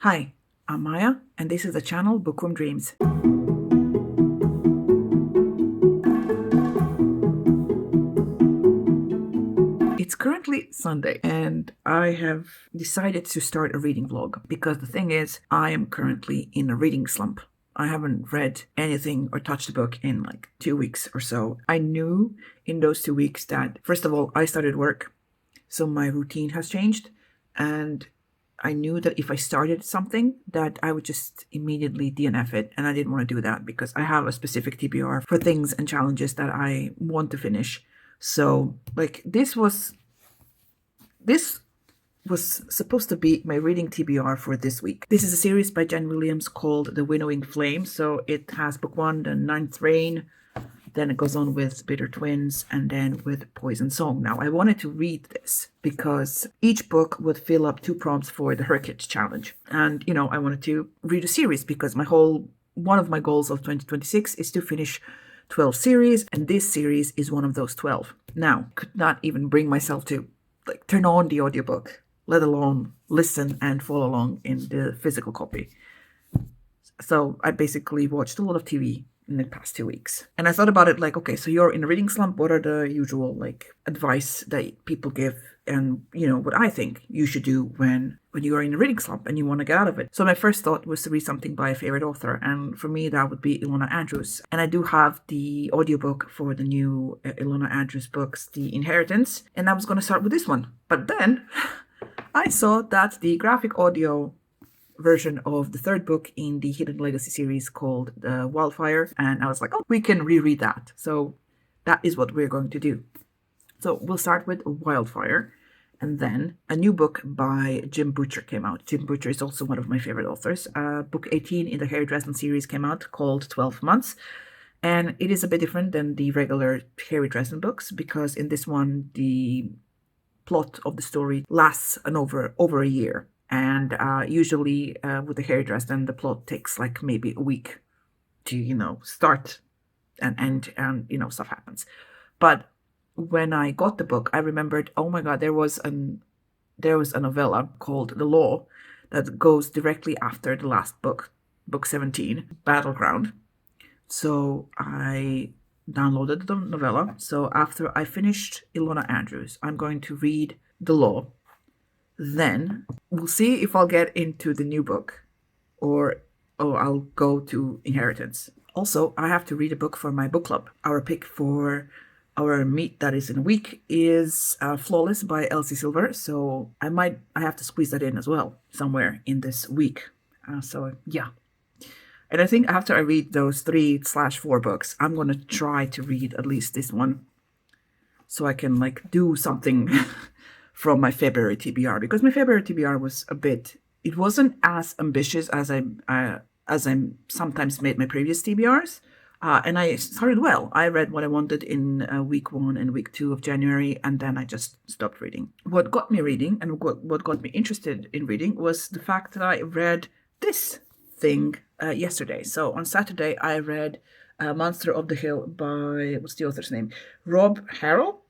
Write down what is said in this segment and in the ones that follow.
Hi, I'm Maya, and this is the channel Bookworm Dreams. It's currently Sunday, and I have decided to start a reading vlog because the thing is, I am currently in a reading slump. I haven't read anything or touched a book in like 2 weeks or so. I knew in those 2 weeks that, first of all, I started work, so my routine has changed, and I knew that if I started something that I would just immediately DNF it, and I didn't want to do that because I have a specific TBR for things and challenges that I want to finish. So like this was supposed to be my reading TBR for this week. This is a series by Jen Williams called The Winnowing Flame. So it has book 1, The Ninth Rain, then it goes on with Bitter Twins, and then with Poison Song. Now, I wanted to read this because each book would fill up 2 prompts for the Heritage Challenge. And, I wanted to read a series because one of my goals of 2026 is to finish 12 series, and this series is one of those 12. Now, could not even bring myself to turn on the audiobook, let alone listen and follow along in the physical copy. So I basically watched a lot of TV in the past 2 weeks. And I thought about it okay, so you're in a reading slump. What are the usual advice that people give? And what I think you should do when you are in a reading slump and you want to get out of it. So my first thought was to read something by a favorite author. And for me, that would be Ilona Andrews. And I do have the audiobook for the new Ilona Andrews books, The Inheritance. And I was going to start with this one. But then I saw that the graphic audio version of the 3rd book in the Hidden Legacy series called The Wildfire, and I was like, oh, we can reread that. So that is what we're going to do. So we'll start with Wildfire, and then a new book by Jim Butcher came out. Jim Butcher is also one of my favorite authors. Book 18 in the Harry Dresden series came out called 12 Months, and it is a bit different than the regular Harry Dresden books because in this one the plot of the story lasts over a year. And usually with the Harry Dresden, the plot takes maybe a week to, start and end, and, stuff happens. But when I got the book, I remembered, oh my God, there was a novella called The Law that goes directly after the last book, book 17, Battleground. So I downloaded the novella. So after I finished Ilona Andrews, I'm going to read The Law. Then we'll see if I'll get into the new book or I'll go to Inheritance. Also, I have to read a book for my book club. Our pick for our meet that is in a week is Flawless by Elsie Silver. So I have to squeeze that in as well somewhere in this week. So yeah. And I think after I read those 3/4 books, I'm going to try to read at least this one so I can do something from my February TBR, because my February TBR was it wasn't as ambitious as I sometimes made my previous TBRs. And I started well. I read what I wanted in week 1 and week 2 of January, and then I just stopped reading. What got me reading and what got me interested in reading was the fact that I read this thing yesterday. So on Saturday, I read Monster of the Hill by, what's the author's name? Rob Harrell.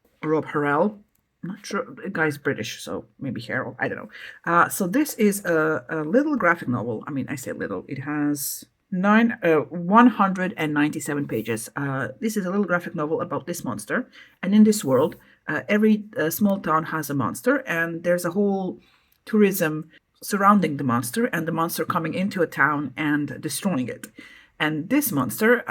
I'm not sure. The guy's British, so maybe Harold. I don't know. So this is a little graphic novel. I mean, I say little. It has 197 pages. This is a little graphic novel about this monster. And in this world, every small town has a monster, and there's a whole tourism surrounding the monster, and the monster coming into a town and destroying it. And this monster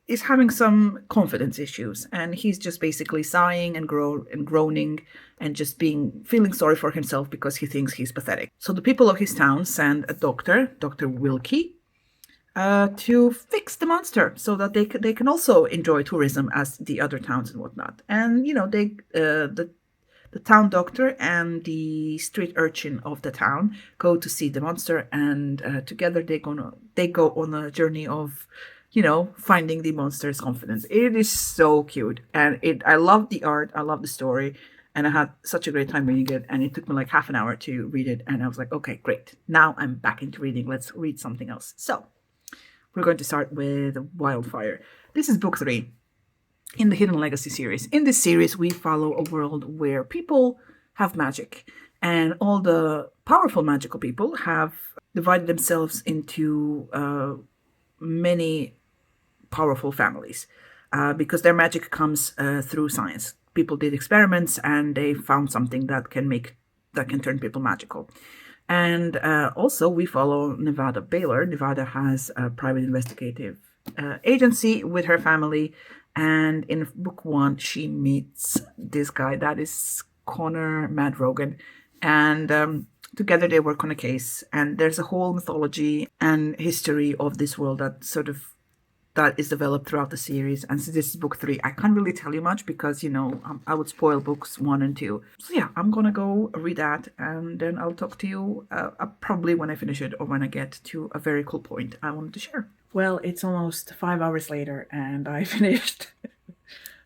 is having some confidence issues, and he's just basically sighing and groaning and just feeling sorry for himself because he thinks he's pathetic. So the people of his town send a doctor, Dr. Wilkie, to fix the monster so that they can also enjoy tourism as the other towns and whatnot. And the town doctor and the street urchin of the town go to see the monster, and together they go on a journey of finding the monster's confidence. It is so cute, and I love the art, I love the story, and I had such a great time reading it, and it took me half an hour to read it, and I was like, okay, great. Now I'm back into reading. Let's read something else. So we're going to start with Wildfire. This is book 3 in the Hidden Legacy series. In this series, we follow a world where people have magic, And all the powerful magical people have divided themselves into many powerful families because their magic comes through science. People did experiments and they found something that can turn people magical. And also, we follow Nevada Baylor. Nevada has a private investigative agency with her family. And in book one, she meets this guy that is Connor Mad Rogan. And together they work on a case. And there's a whole mythology and history of this world that is developed throughout the series. And so this is book 3. I can't really tell you much because, I would spoil books 1 and 2. So yeah, I'm going to go read that and then I'll talk to you probably when I finish it or when I get to a very cool point I wanted to share. Well, it's almost 5 hours later and I finished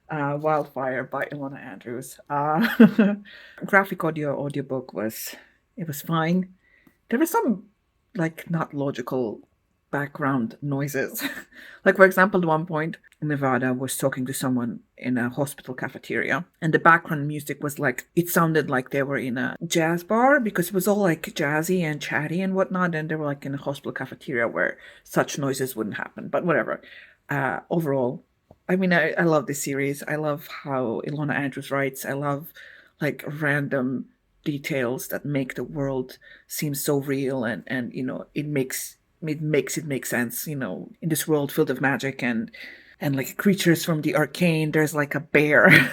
Wildfire by Ilona Andrews. Graphic audiobook was fine. There was some not logical background noises. For example, at one point, Nevada was talking to someone in a hospital cafeteria, and the background music was it sounded like they were in a jazz bar because it was all jazzy and chatty and whatnot, and they were in a hospital cafeteria where such noises wouldn't happen. But whatever. Overall, I love this series. I love how Ilona Andrews writes. I love random details that make the world seem so real, and it makes it make sense, in this world filled of magic and creatures from the arcane. There's a bear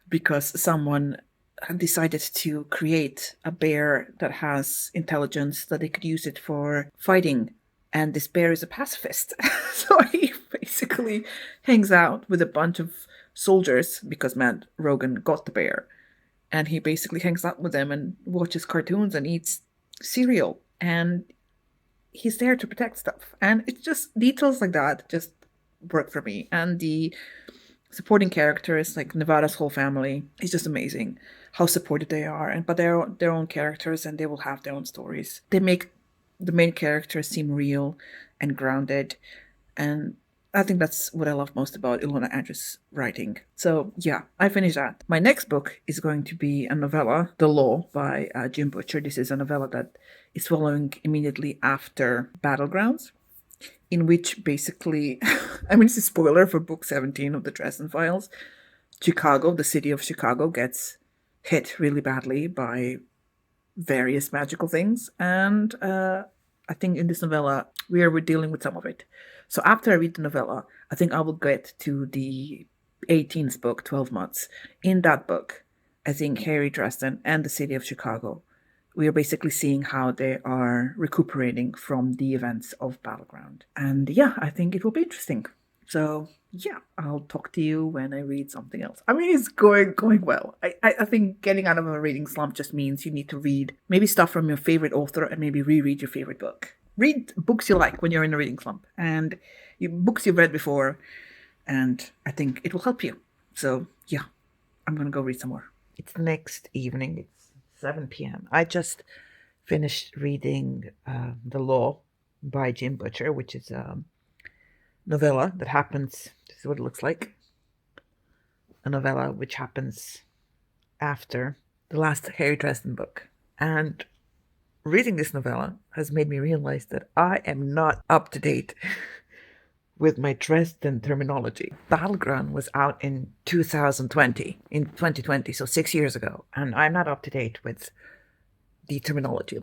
because someone decided to create a bear that has intelligence that they could use it for fighting, and this bear is a pacifist. So he basically hangs out with a bunch of soldiers because Matt Rogan got the bear, and he basically hangs out with them and watches cartoons and eats cereal, and he's there to protect stuff. And it's just details like that just work for me. And the supporting characters, Nevada's whole family, is just amazing. How supported they are, but they're their own characters and they will have their own stories. They make the main characters seem real and grounded, and I think that's what I love most about Ilona Andrews' writing. So yeah, I finished that. My next book is going to be a novella, The Law, by Jim Butcher. This is a novella that is following immediately after Battlegrounds, in which basically, it's a spoiler for book 17 of the Dresden Files. Chicago, the city of Chicago, gets hit really badly by various magical things. And I think in this novella, we're dealing with some of it. So after I read the novella, I think I will get to the 18th book, 12 Months. In that book, I think Harry Dresden and the city of Chicago, we are basically seeing how they are recuperating from the events of Battleground. And yeah, I think it will be interesting. So yeah, I'll talk to you when I read something else. It's going well. I think getting out of a reading slump just means you need to read maybe stuff from your favorite author and maybe reread your favorite book. Read books you like when you're in a reading slump, and books you've read before, and I think it will help you. So yeah, I'm going to go read some more. It's the next evening. It's 7 p.m. I just finished reading The Law by Jim Butcher, which is a novella that happens, this is what it looks like, a novella which happens after the last Harry Dresden book. And reading this novella has made me realize that I am not up to date with my Dresden terminology. Battleground was out in 2020, so 6 years ago, and I'm not up to date with the terminology.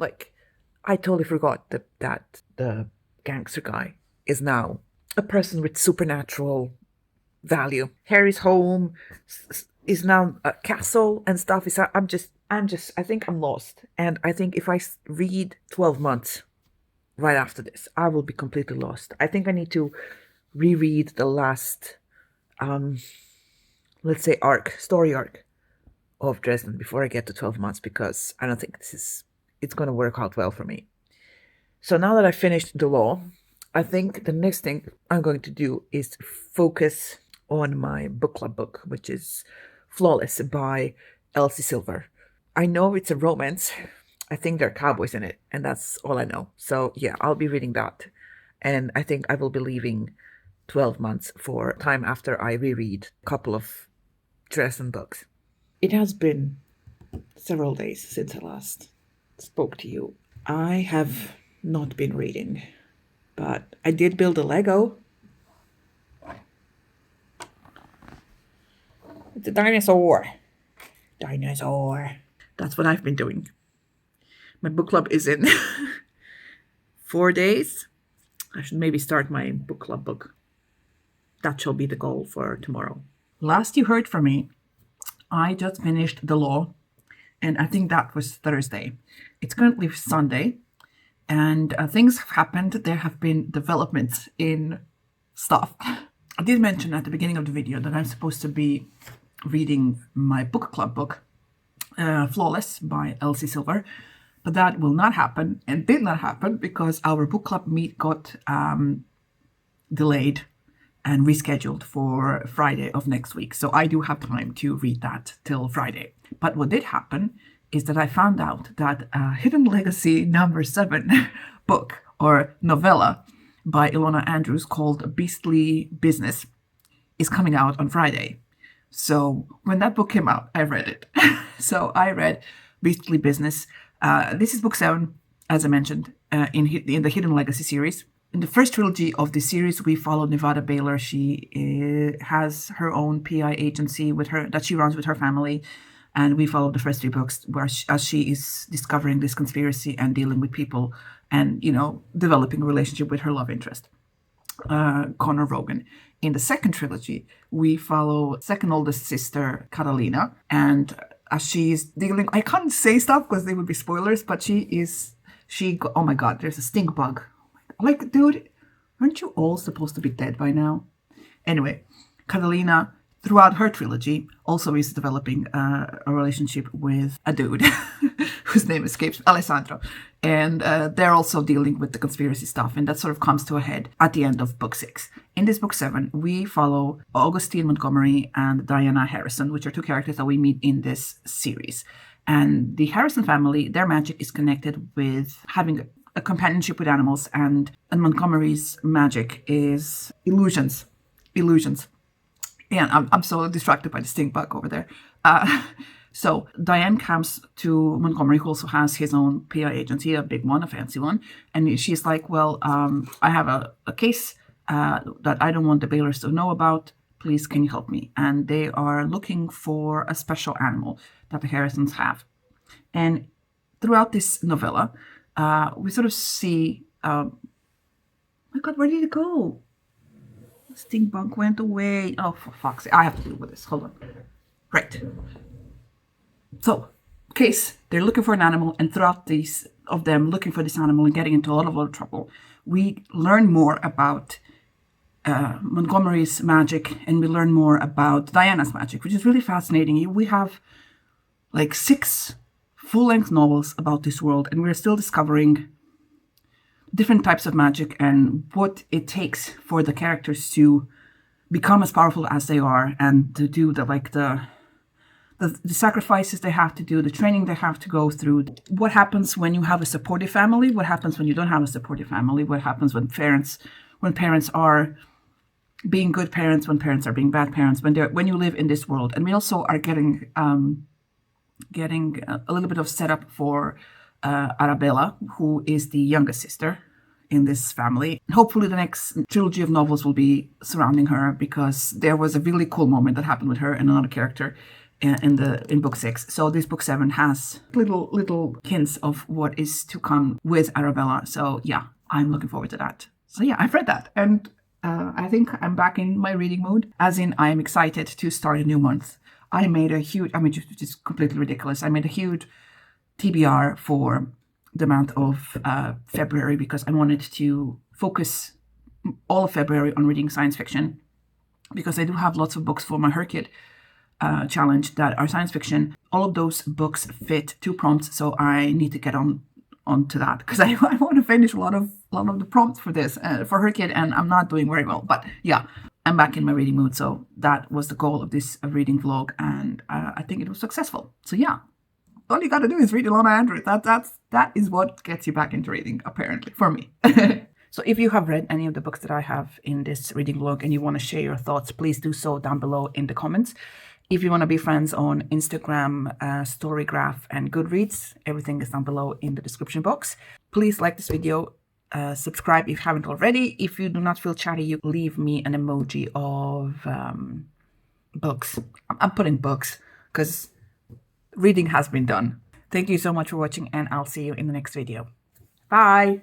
I totally forgot that the gangster guy is now a person with supernatural value. Harry's home is now a castle and stuff. I think I'm lost. And I think if I read 12 Months right after this, I will be completely lost. I think I need to reread the last, let's say, story arc of Dresden before I get to 12 Months, because I don't think it's going to work out well for me. So now that I finished The Law, I think the next thing I'm going to do is focus on my book club book, which is Flawless by Elsie Silver. I know it's a romance. I think there are cowboys in it, and that's all I know. So yeah, I'll be reading that. And I think I will be leaving 12 Months for time after I reread a couple of Dresden books. It has been several days since I last spoke to you. I have not been reading, but I did build a Lego. It's a dinosaur. Dinosaur. That's what I've been doing. My book club is in 4 days. I should maybe start my book club book. That shall be the goal for tomorrow. Last you heard from me, I just finished The Law, and I think that was Thursday. It's currently Sunday, and things have happened. There have been developments in stuff. I did mention at the beginning of the video that I'm supposed to be reading my book club book, Flawless by Elsie Silver, but that will not happen and did not happen because our book club meet got delayed and rescheduled for Friday of next week. So I do have time to read that till Friday. But what did happen is that I found out that Hidden Legacy number 7 book or novella by Ilona Andrews called Beastly Business is coming out on Friday. So when that book came out, I read it. So I read Beastly Business. This is book 7, as I mentioned, in the Hidden Legacy series. In the first trilogy of the series, we follow Nevada Baylor. She has her own PI agency that she runs with her family. And we follow the first 3 books as she is discovering this conspiracy and dealing with people and, developing a relationship with her love interest, Connor Rogan. In the second trilogy, we follow second oldest sister, Catalina. And as she is dealing, I can't say stuff because they would be spoilers, but oh my God, there's a stink bug. Like, dude, aren't you all supposed to be dead by now? Anyway, Catalina, throughout her trilogy, also is developing a relationship with a dude whose name escapes, Alessandro. And they're also dealing with the conspiracy stuff. And that sort of comes to a head at the end of book 6. In this book 7, we follow Augustine Montgomery and Diana Harrison, which are 2 characters that we meet in this series. And the Harrison family, their magic is connected with having a companionship with animals, and Montgomery's magic is illusions. And I'm so distracted by the stink bug over there. So Diane comes to Montgomery, who also has his own PR agency, a big one, a fancy one. And she's like, well, I have a case that I don't want the Baylors to know about. Please, can you help me? And they are looking for a special animal that the Harrisons have. And throughout this novella, we sort of see, my God, where did it go? The stink bug went away. Oh, for fuck's sake. I have to deal with this. Hold on. Right. So, case, they're looking for an animal, and throughout these of them looking for this animal and getting into a lot of trouble, we learn more about Montgomery's magic, and we learn more about Diana's magic, which is really fascinating. We have like 6 full-length novels about this world, and we're still discovering different types of magic and what it takes for the characters to become as powerful as they are, and to do the sacrifices they have to do, the training they have to go through. What happens when you have a supportive family? What happens when you don't have a supportive family? What happens when parents are being good parents, when parents are being bad parents, when you live in this world? And we also are getting a little bit of setup for Arabella, who is the youngest sister in this family. Hopefully the next trilogy of novels will be surrounding her, because there was a really cool moment that happened with her and another character in book 6. So this book 7 has little hints of what is to come with Arabella. So yeah, I'm looking forward to that. So yeah, I've read that, and I think I'm back in my reading mood, as in I am excited to start a new month. I made a huge, just completely ridiculous. I made a huge TBR for the month of February, because I wanted to focus all of February on reading science fiction, because I do have lots of books for my Her Kid challenge that are science fiction. All of those books fit 2 prompts, so I need to get onto that, because I want to finish a lot of the prompts for this for Her Kid, and I'm not doing very well. But yeah, I'm back in my reading mood, so that was the goal of this reading vlog, and I think it was successful. So yeah, all you gotta do is read Ilona Andrews. That is what gets you back into reading, apparently, for me. So if you have read any of the books that I have in this reading vlog and you want to share your thoughts, please do so down below in the comments. If you want to be friends on Instagram, Storygraph, and Goodreads, everything is down below in the description box. Please like this video, subscribe if you haven't already. If you do not feel chatty, you leave me an emoji of books. I'm putting books because reading has been done. Thank you so much for watching, and I'll see you in the next video. Bye!